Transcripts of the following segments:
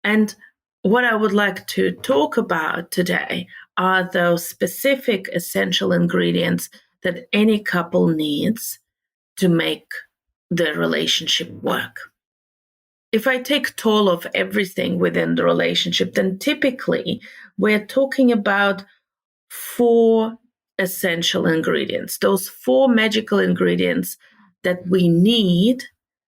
And what I would like to talk about today are those specific essential ingredients that any couple needs to make their relationship work. If I take toll of everything within the relationship, then typically we're talking about 4 essential ingredients, those 4 magical ingredients that we need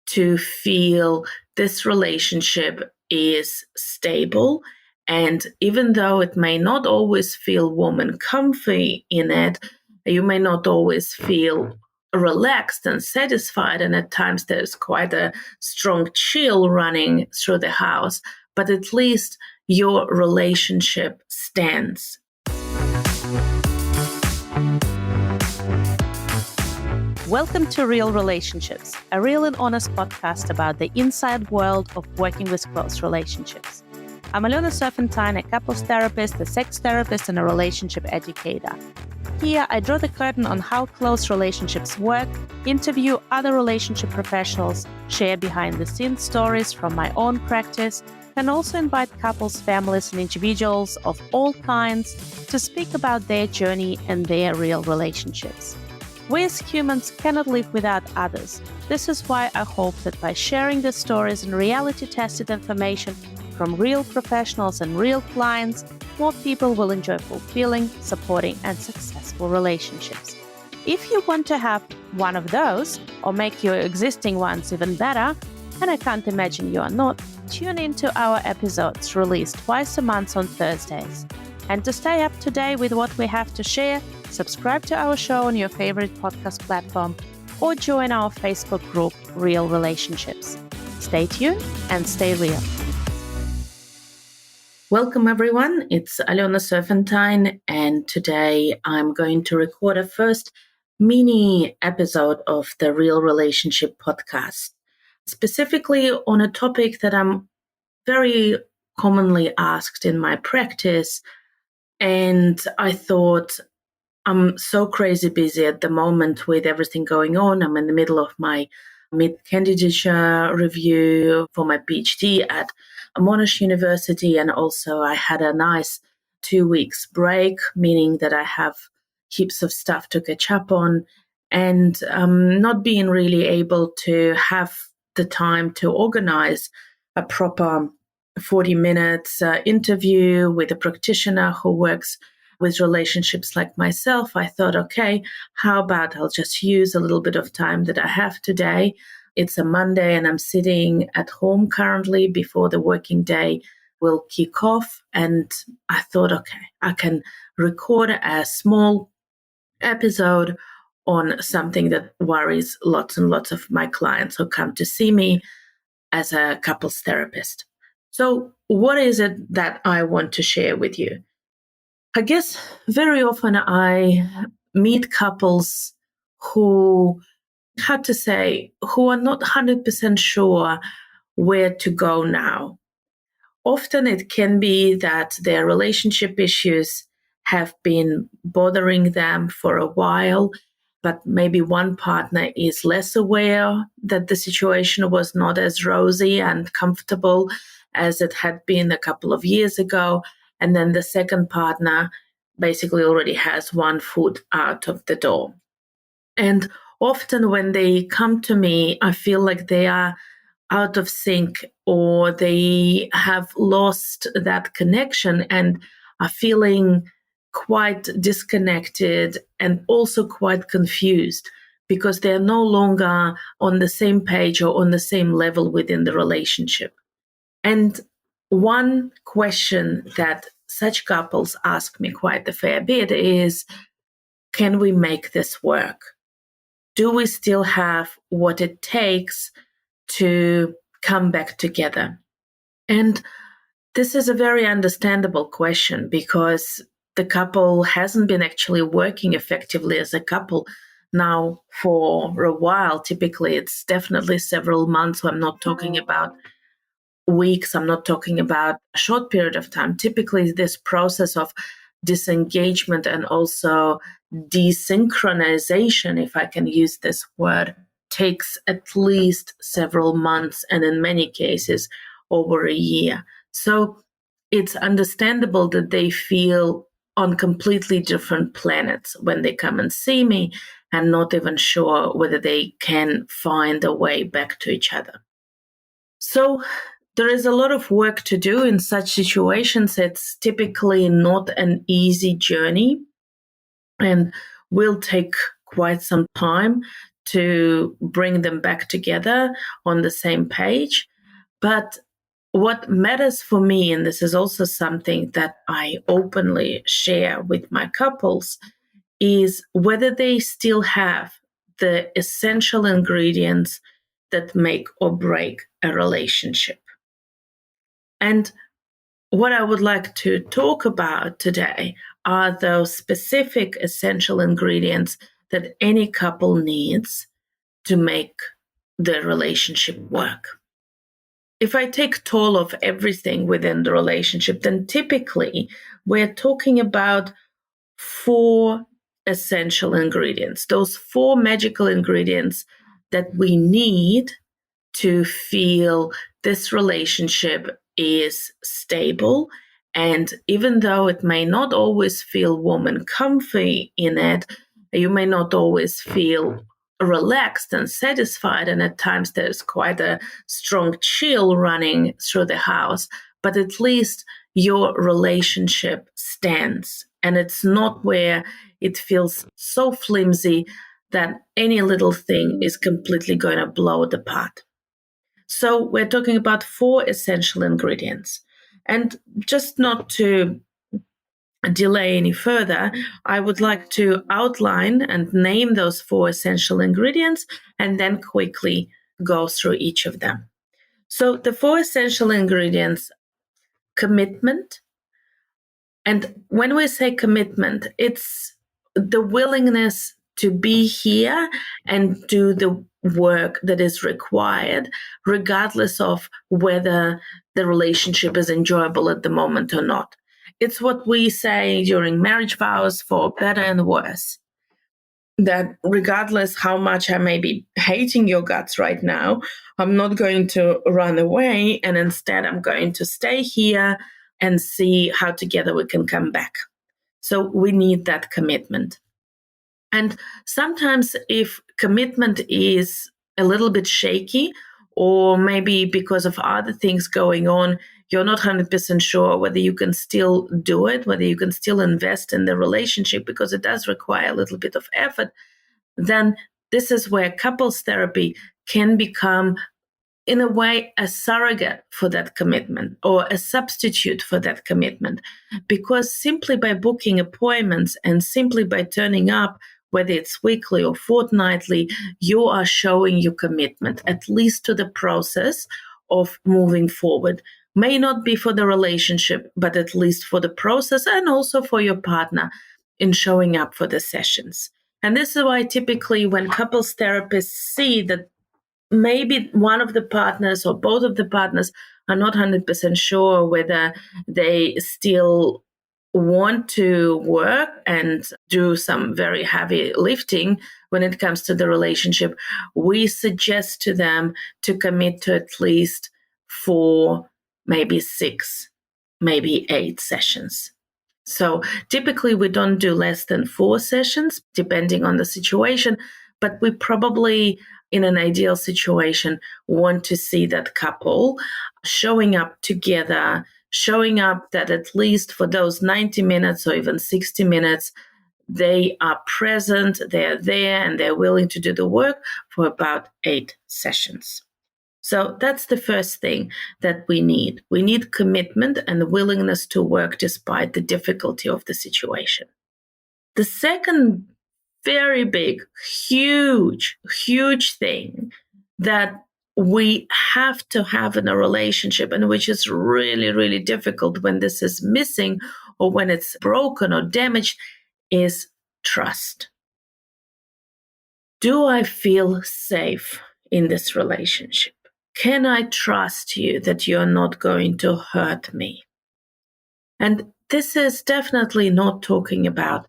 to feel this relationship is stable. And even though it may not always feel warm and comfy in it, you may not always feel relaxed and satisfied. And at times there's quite a strong chill running through the house, but at least your relationship stands. Welcome to Real Relationships, a real and honest podcast about the inside world of working with close relationships. I'm Alona Serpentine, a couples therapist, a sex therapist, and a relationship educator. Here, I draw the curtain on how close relationships work, interview other relationship professionals, share behind-the-scenes stories from my own practice, and also invite couples, families, and individuals of all kinds to speak about their journey and their real relationships. We as humans cannot live without others. This is why I hope that by sharing the stories and reality-tested information from real professionals and real clients, more people will enjoy fulfilling, supporting, and successful relationships. If you want to have one of those, or make your existing ones even better, and I can't imagine you are not, tune into our episodes released twice a month on Thursdays. And to stay up to date with what we have to share, subscribe to our show on your favorite podcast platform or join our Facebook group, Real Relationships. Stay tuned and stay real. Welcome, everyone. It's Alona Serpentine, and today I'm going to record a first mini episode of the Real Relationship podcast, specifically on a topic that I'm very commonly asked in my practice. And I thought, I'm so crazy busy at the moment with everything going on. I'm in the middle of my mid-candidature review for my PhD at Monash University. And also I had a nice 2 weeks break, meaning that I have heaps of stuff to catch up on and not being really able to have the time to organize a proper 40 minutes interview with a practitioner who works with relationships like myself. I thought, okay, how about I'll just use a little bit of time that I have today. It's a Monday and I'm sitting at home currently before the working day will kick off. And I thought, okay, I can record a small episode on something that worries lots and lots of my clients who come to see me as a couples therapist. So what is it that I want to share with you? I guess very often I meet couples who, who are not 100% sure where to go now. Often it can be that their relationship issues have been bothering them for a while, but maybe one partner is less aware that the situation was not as rosy and comfortable as it had been a couple of years ago. And then the second partner basically already has one foot out of the door. And often when they come to me, I feel like they are out of sync or they have lost that connection and are feeling quite disconnected and also quite confused because they're no longer on the same page or on the same level within the relationship. And one question that such couples ask me quite a fair bit is, can we make this work? Do we still have what it takes to come back together? And this is a very understandable question because the couple hasn't been actually working effectively as a couple now for a while. Typically, it's definitely several months. I'm not talking about weeks. I'm not talking about a short period of time. Typically, this process of disengagement and also desynchronization, if I can use this word, takes at least several months and in many cases over a year. So it's understandable that they feel on completely different planets when they come and see me and not even sure whether they can find a way back to each other. So there is a lot of work to do in such situations. It's typically not an easy journey and will take quite some time to bring them back together on the same page. But what matters for me, and this is also something that I openly share with my couples, is whether they still have the essential ingredients that make or break a relationship. And what I would like to talk about today are those specific essential ingredients that any couple needs to make the relationship work. If I take toll of everything within the relationship, then typically we're talking about 4 essential ingredients, those 4 magical ingredients that we need to feel this relationship is stable. And even though it may not always feel warm and comfy in it, you may not always feel relaxed and satisfied. And at times there's quite a strong chill running through the house, but at least your relationship stands. And it's not where it feels so flimsy that any little thing is completely going to blow it apart. So we're talking about 4 essential ingredients. And just not to delay any further, I would like to outline and name those 4 essential ingredients and then quickly go through each of them. So the 4 essential ingredients: commitment. And when we say commitment, it's the willingness to be here and do the work that is required, regardless of whether the relationship is enjoyable at the moment or not. It's what we say during marriage vows, for better and worse. That regardless how much I may be hating your guts right now, I'm not going to run away, and instead I'm going to stay here and see how together we can come back. So we need that commitment. And sometimes if commitment is a little bit shaky, or maybe because of other things going on, you're not 100% sure whether you can still do it, whether you can still invest in the relationship, because it does require a little bit of effort, then this is where couples therapy can become, in a way, a surrogate for that commitment or a substitute for that commitment. Because simply by booking appointments and simply by turning up, whether it's weekly or fortnightly, you are showing your commitment, at least to the process of moving forward. May not be for the relationship, but at least for the process, and also for your partner in showing up for the sessions. And this is why typically when couples therapists see that maybe one of the partners or both of the partners are not 100% sure whether they still want to work and do some very heavy lifting when it comes to the relationship, we suggest to them to commit to at least 4, maybe 6, maybe 8 sessions. So typically we don't do less than 4 sessions, depending on the situation, but we probably, in an ideal situation, want to see that couple showing up together, showing up that at least for those 90 minutes or even 60 minutes, they are present, they're there, and they're willing to do the work for about 8 sessions. So that's the first thing that we need. We need commitment and the willingness to work despite the difficulty of the situation. The second very big, huge thing that we have to have in a relationship, and which is really, really difficult when this is missing or when it's broken or damaged, is trust. Do I feel safe in this relationship? Can I trust you that you're not going to hurt me? And this is definitely not talking about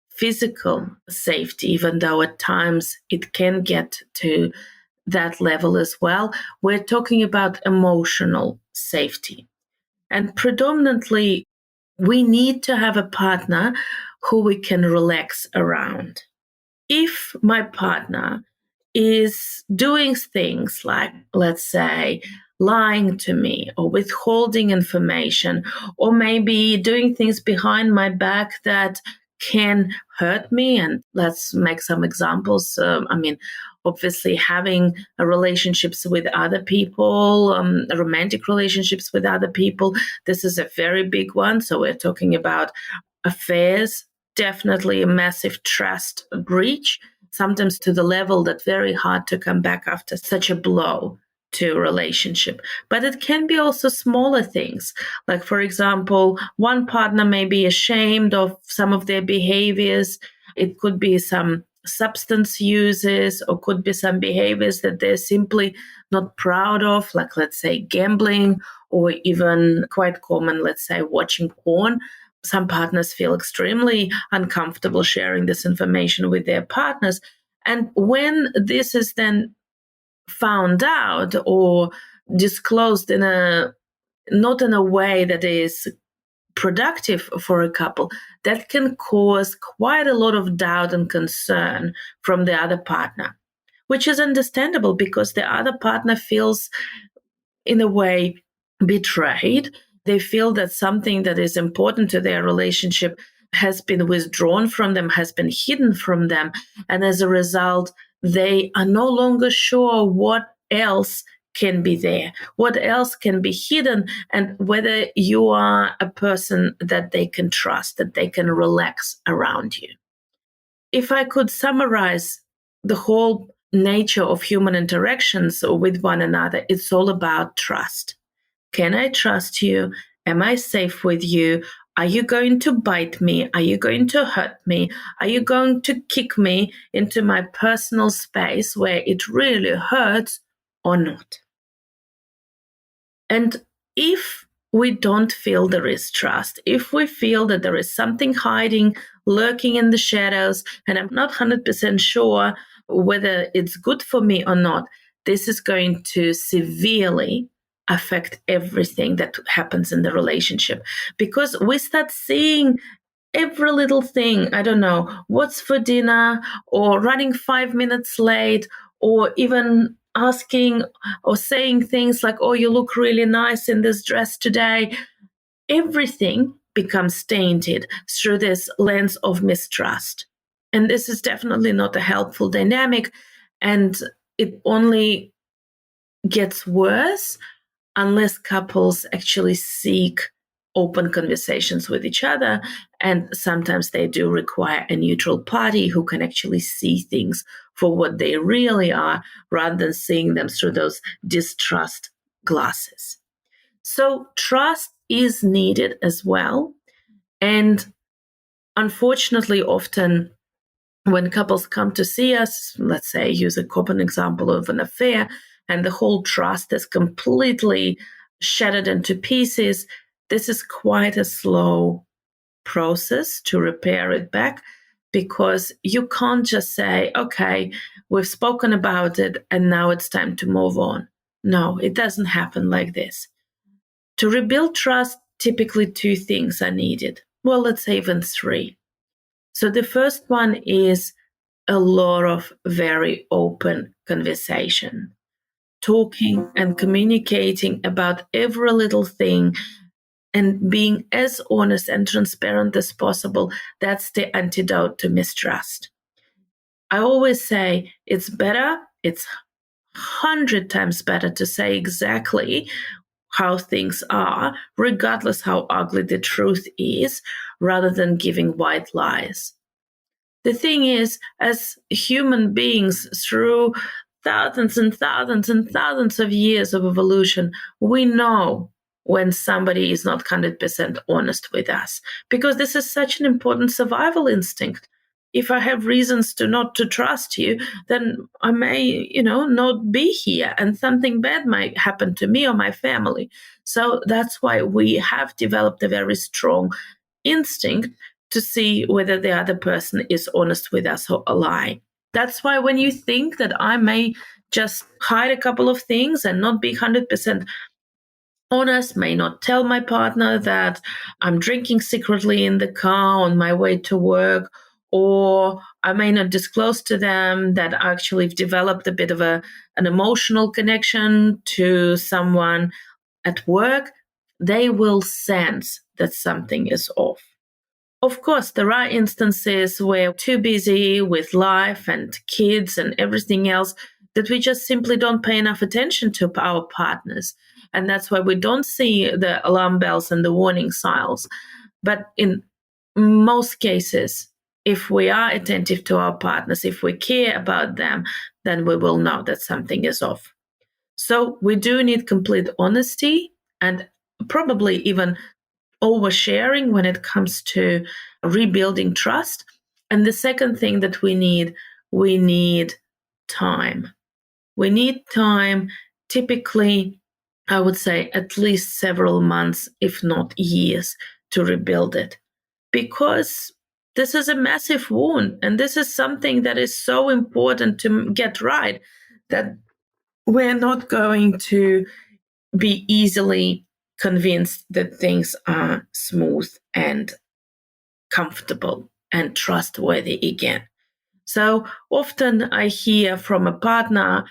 physical safety, even though at times it can get to that level as well. We're talking about emotional safety. And predominantly, we need to have a partner who we can relax around. If my partner is doing things like, let's say, lying to me or withholding information, or maybe doing things behind my back that can hurt me. And let's make some examples. Obviously, having relationships with other people, romantic relationships with other people, this is a very big one. So we're talking about affairs, definitely a massive trust breach, sometimes to the level that very hard to come back after such a blow to a relationship. But it can be also smaller things. Like, for example, one partner may be ashamed of some of their behaviors. It could be some substance uses, or could be some behaviors that they're simply not proud of, like, let's say, gambling, or even quite common, let's say, watching porn. Some partners feel extremely uncomfortable sharing this information with their partners. And when this is then found out or disclosed not in a way that is productive for a couple, that can cause quite a lot of doubt and concern from the other partner, which is understandable because the other partner feels, in a way, betrayed. They feel that something that is important to their relationship has been withdrawn from them, has been hidden from them. And as a result, they are no longer sure what else can be there, what else can be hidden, and whether you are a person that they can trust, that they can relax around you. If I could summarize the whole nature of human interactions with one another, it's all about trust. Can I trust you? Am I safe with you? Are you going to bite me? Are you going to hurt me? Are you going to kick me into my personal space where it really hurts or not? And if we don't feel there is trust, if we feel that there is something hiding, lurking in the shadows, and I'm not 100% sure whether it's good for me or not, this is going to severely affect everything that happens in the relationship, because we start seeing every little thing. I don't know, what's for dinner, or running 5 minutes late, or even asking or saying things like, oh, you look really nice in this dress today. Everything becomes tainted through this lens of mistrust. And this is definitely not a helpful dynamic. And it only gets worse unless couples actually seek open conversations with each other. And sometimes they do require a neutral party who can actually see things for what they really are, rather than seeing them through those distrust glasses. So trust is needed as well. And unfortunately, often when couples come to see us, let's say, use a common example of an affair, and the whole trust is completely shattered into pieces, this is quite a slow process to repair it back, because you can't just say, okay, we've spoken about it and now it's time to move on. No, it doesn't happen like this. To rebuild trust, typically 2 things are needed. Well, let's say even 3. So the first one is a lot of very open conversation, talking and communicating about every little thing and being as honest and transparent as possible. That's the antidote to mistrust. I always say it's 100 times better to say exactly how things are, regardless how ugly the truth is, rather than giving white lies. The thing is, as human beings, through thousands and thousands and thousands of years of evolution, we know when somebody is not 100% honest with us, because this is such an important survival instinct. If I have reasons to not to trust you, then I may, not be here, and something bad might happen to me or my family. So that's why we have developed a very strong instinct to see whether the other person is honest with us or a lie. That's why when you think that I may just hide a couple of things and not be 100% honest, may not tell my partner that I'm drinking secretly in the car on my way to work, or I may not disclose to them that I actually have developed a bit of an emotional connection to someone at work. They will sense that something is off. Of course, there are instances where we're too busy with life and kids and everything else that we just simply don't pay enough attention to our partners. And that's why we don't see the alarm bells and the warning signs. But in most cases, if we are attentive to our partners, if we care about them, then we will know that something is off. So we do need complete honesty and probably even oversharing when it comes to rebuilding trust. And the second thing that we need time. We need time, typically, I would say at least several months, if not years, to rebuild it. Because this is a massive wound, and this is something that is so important to get right that we're not going to be easily convinced that things are smooth and comfortable and trustworthy again. So often I hear from a partner,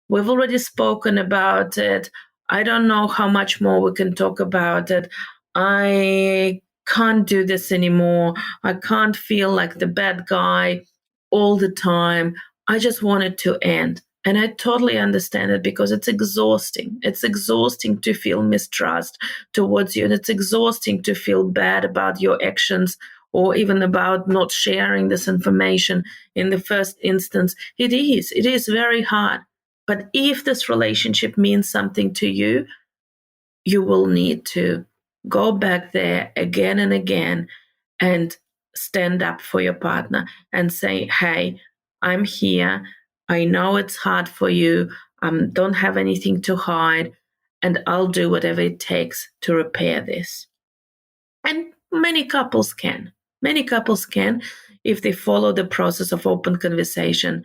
we've already spoken about it. I don't know how much more we can talk about it. I can't do this anymore. I can't feel like the bad guy all the time. I just want it to end. And I totally understand it because it's exhausting. It's exhausting to feel mistrust towards you. And it's exhausting to feel bad about your actions or even about not sharing this information in the first instance. It is very hard. But if this relationship means something to you, you will need to go back there again and again and stand up for your partner and say, hey, I'm here. I know it's hard for you. Don't have anything to hide. And I'll do whatever it takes to repair this. And many couples can. Many couples can if they follow the process of open conversation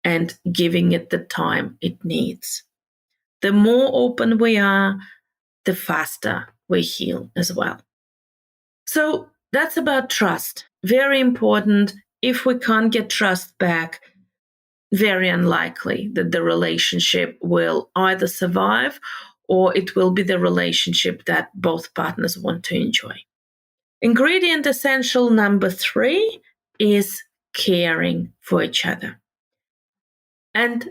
and giving it the time it needs. The more open we are, the faster we heal as well. So that's about trust. Very important. If we can't get trust back, very unlikely that the relationship will either survive or it will be the relationship that both partners want to enjoy. Ingredient essential number 3 is caring for each other. And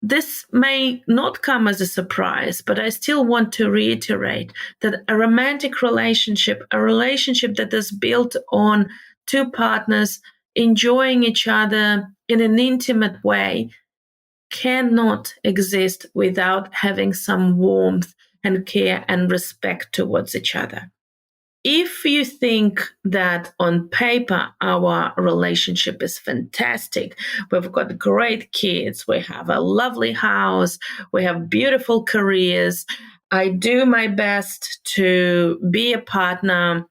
this may not come as a surprise, but I still want to reiterate that a romantic relationship, a relationship that is built on two partners enjoying each other in an intimate way, cannot exist without having some warmth and care and respect towards each other. If you think that on paper our relationship is fantastic, we've got great kids, we have a lovely house, we have beautiful careers, I do my best to be a partner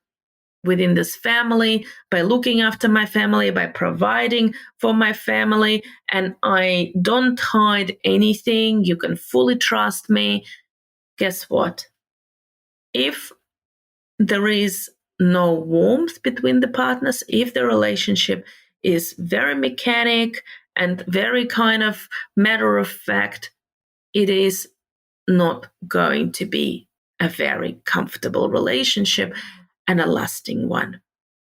within this family by looking after my family, by providing for my family, and I don't hide anything, you can fully trust me. Guess what? If there is no warmth between the partners, if the relationship is very mechanic and very kind of matter of fact, it is not going to be a very comfortable relationship and a lasting one.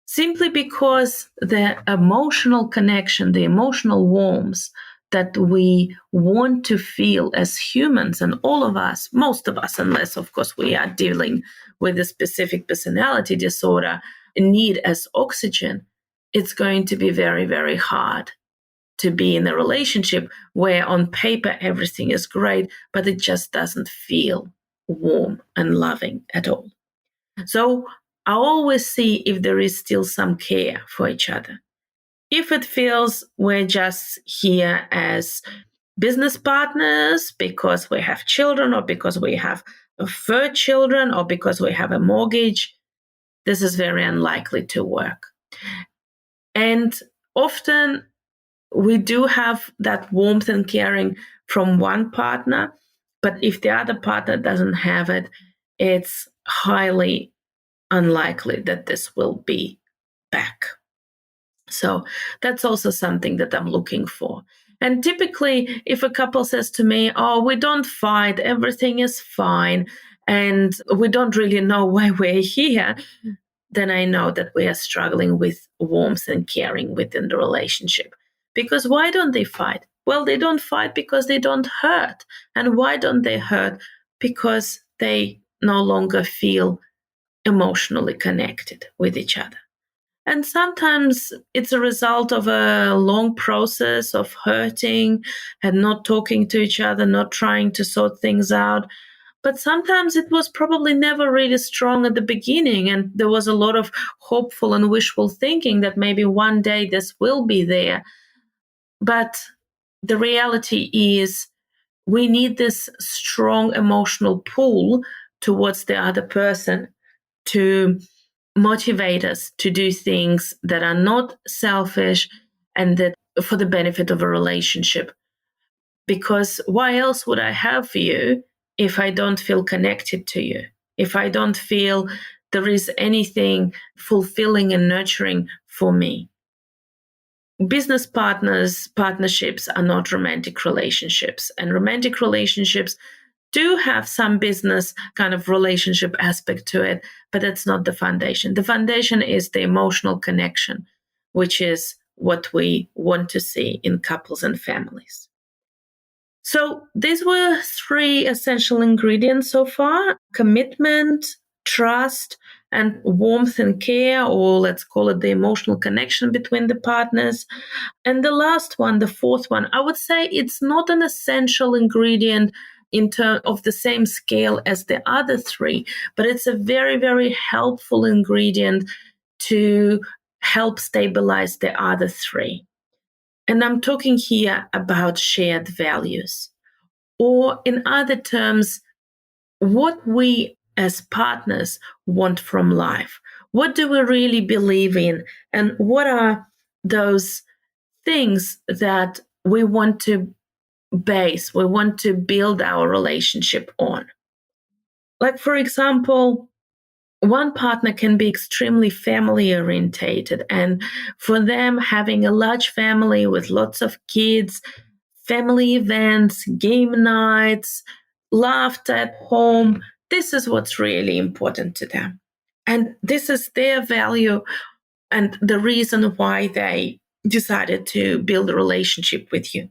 Simply because the emotional connection, the emotional warmth that we want to feel as humans, and all of us, most of us, unless of course we are dealing with a specific personality disorder, need as oxygen, it's going to be very, very hard to be in a relationship where on paper everything is great, but it just doesn't feel warm and loving at all. So I always see if there is still some care for each other. If it feels we're just here as business partners because we have children or because we have fur children or because we have a mortgage, this is very unlikely to work. And often we do have that warmth and caring from one partner, but if the other partner doesn't have it, it's highly unlikely that this will be back. So that's also something that I'm looking for. And typically, if a couple says to me, oh, we don't fight, everything is fine, and we don't really know why we're here, then I know that we are struggling with warmth and caring within the relationship. Because why don't they fight? Well, they don't fight because they don't hurt. And why don't they hurt? Because they no longer feel emotionally connected with each other. And sometimes it's a result of a long process of hurting and not talking to each other, not trying to sort things out. But sometimes it was probably never really strong at the beginning. And there was a lot of hopeful and wishful thinking that maybe one day this will be there. But the reality is we need this strong emotional pull towards the other person to motivate us to do things that are not selfish and that for the benefit of a relationship. Because why else would I have you if I don't feel connected to you? If I don't feel there is anything fulfilling and nurturing for me? Business partnerships are not romantic relationships, and romantic relationships do have some business kind of relationship aspect to it, but that's not the foundation. The foundation is the emotional connection, which is what we want to see in couples and families. So these were 3 essential ingredients so far: commitment, trust, and warmth and care, or let's call it the emotional connection between the partners. And the last one, the 4th one, I would say it's not an essential ingredient in terms of the same scale as the other 3, but it's a very, very helpful ingredient to help stabilize the other 3. And I'm talking here about shared values, or in other terms, what we as partners want from life. What do we really believe in? And what are those things that we want to we want to build our relationship on? Like, for example, one partner can be extremely family orientated, and for them, having a large family with lots of kids, family events, game nights, laughter at home, this is what's really important to them. And this is their value and the reason why they decided to build a relationship with you.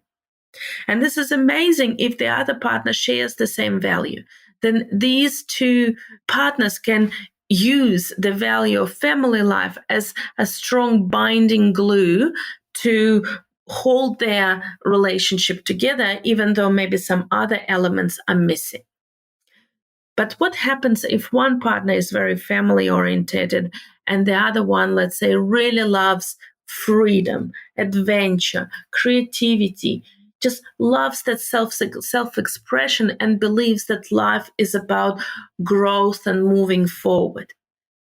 And this is amazing if the other partner shares the same value. Then these 2 partners can use the value of family life as a strong binding glue to hold their relationship together, even though maybe some other elements are missing. But what happens if one partner is very family oriented and the other one, let's say, really loves freedom, adventure, creativity, just loves that self-expression and believes that life is about growth and moving forward?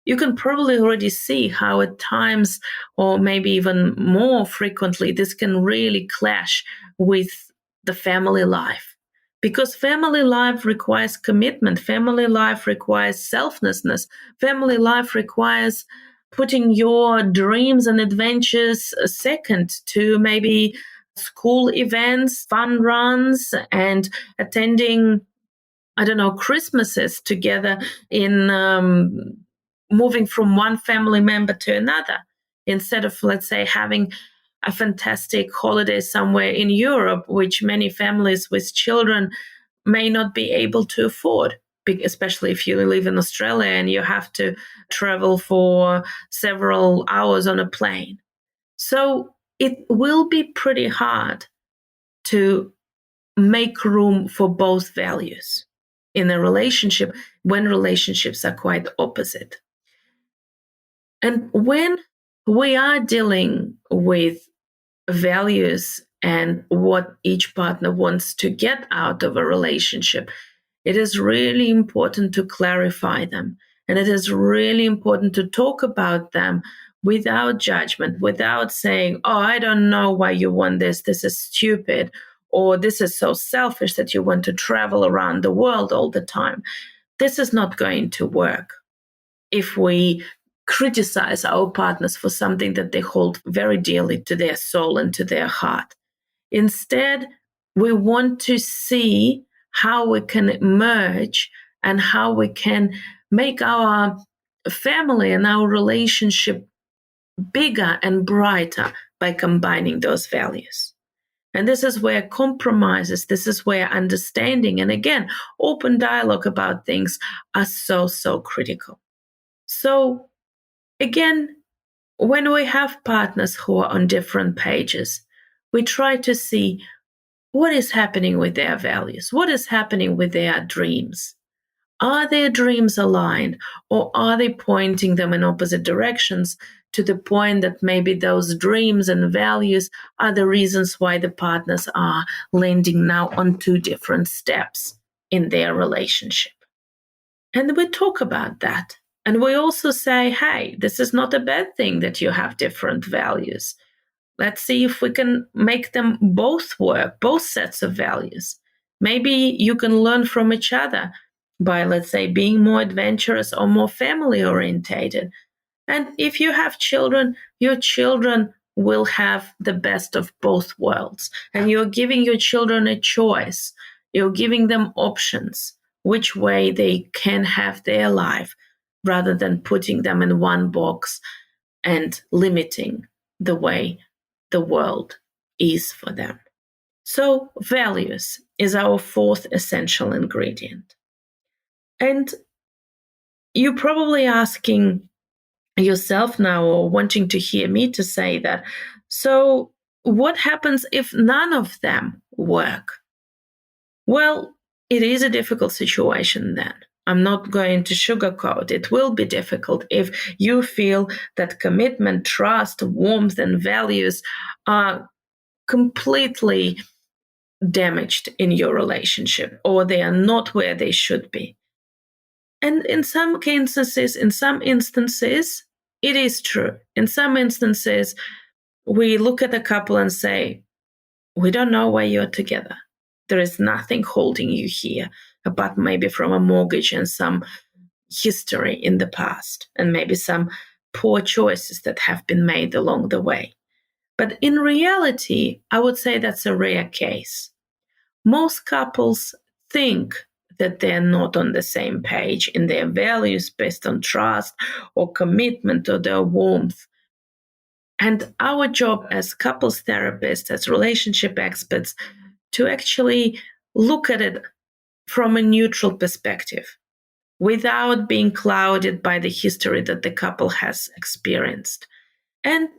You can probably already see how at times, or maybe even more frequently, this can really clash with the family life. Because family life requires commitment, family life requires selflessness, family life requires putting your dreams and adventures second to maybe school events, fun runs, and attending, I don't know, Christmases together in moving from one family member to another, instead of, let's say, having a fantastic holiday somewhere in Europe, which many families with children may not be able to afford, especially if you live in Australia and you have to travel for several hours on a plane. So it will be pretty hard to make room for both values in a relationship when relationships are quite opposite. And when we are dealing with values and what each partner wants to get out of a relationship, it is really important to clarify them. And it is really important to talk about them without judgment, without saying, oh, I don't know why you want this. This is stupid. Or this is so selfish that you want to travel around the world all the time. this is not going to work if we criticize our partners for something that they hold very dearly to their soul and to their heart. Instead, we want to see how we can merge and how we can make our family and our relationship bigger and brighter by combining those values. And this is where compromises, this is where understanding, and again, open dialogue about things are so, so critical. So again, when we have partners who are on different pages, we try to see what is happening with their values, what is happening with their dreams. Are their dreams aligned, or are they pointing them in opposite directions to the point that maybe those dreams and values are the reasons why the partners are landing now on two different steps in their relationship? And we talk about that. And we also say, hey, this is not a bad thing that you have different values. Let's see if we can make them both work, both sets of values. Maybe you can learn from each other by, let's say, being more adventurous or more family orientated. And if you have children, your children will have the best of both worlds. And you're giving your children a choice. You're giving them options, which way they can have their life, rather than putting them in one box and limiting the way the world is for them. So values is our fourth essential ingredient. And you're probably asking yourself now, or wanting to hear me to say that, so what happens if none of them work? Well, it is a difficult situation then. I'm not going to sugarcoat. It will be difficult if you feel that commitment, trust, warmth, and values are completely damaged in your relationship, or they are not where they should be. And in some instances, it is true. In some instances, we look at a couple and say, we don't know why you're together. There is nothing holding you here, apart maybe from a mortgage and some history in the past, and maybe some poor choices that have been made along the way. But in reality, I would say that's a rare case. Most couples think that they're not on the same page in their values based on trust or commitment or their warmth. And our job as couples therapists, as relationship experts, to actually look at it from a neutral perspective, without being clouded by the history that the couple has experienced, and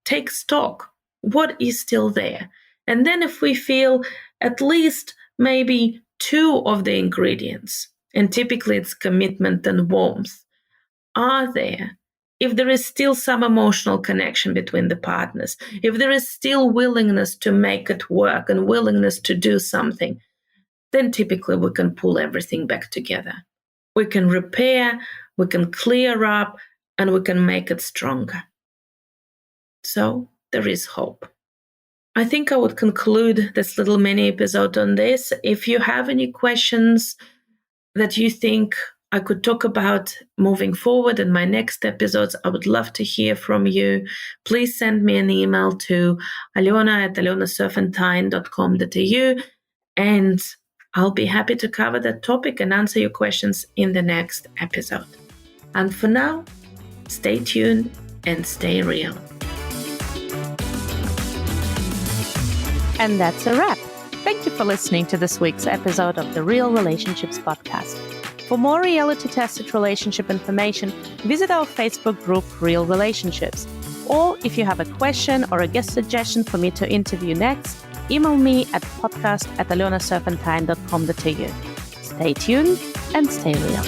take stock, what is still there. And then if we feel at least maybe two of the ingredients, and typically it's commitment and warmth, are there, if there is still some emotional connection between the partners, if there is still willingness to make it work and willingness to do something, then typically we can pull everything back together. We can repair, we can clear up, and we can make it stronger. So there is hope. I think I would conclude this little mini episode on this. If you have any questions that you think I could talk about moving forward in my next episodes, I would love to hear from you. Please send me an email to aliona@alionaserpentine.com.au, and I'll be happy to cover that topic and answer your questions in the next episode. And for now, stay tuned and stay real. And that's a wrap. Thank you for listening to this week's episode of the Real Relationships podcast. For more reality-tested relationship information, visit our Facebook group, Real Relationships. Or if you have a question or a guest suggestion for me to interview next, email me at podcast@alionaserpentine.com.au. Stay tuned and stay real.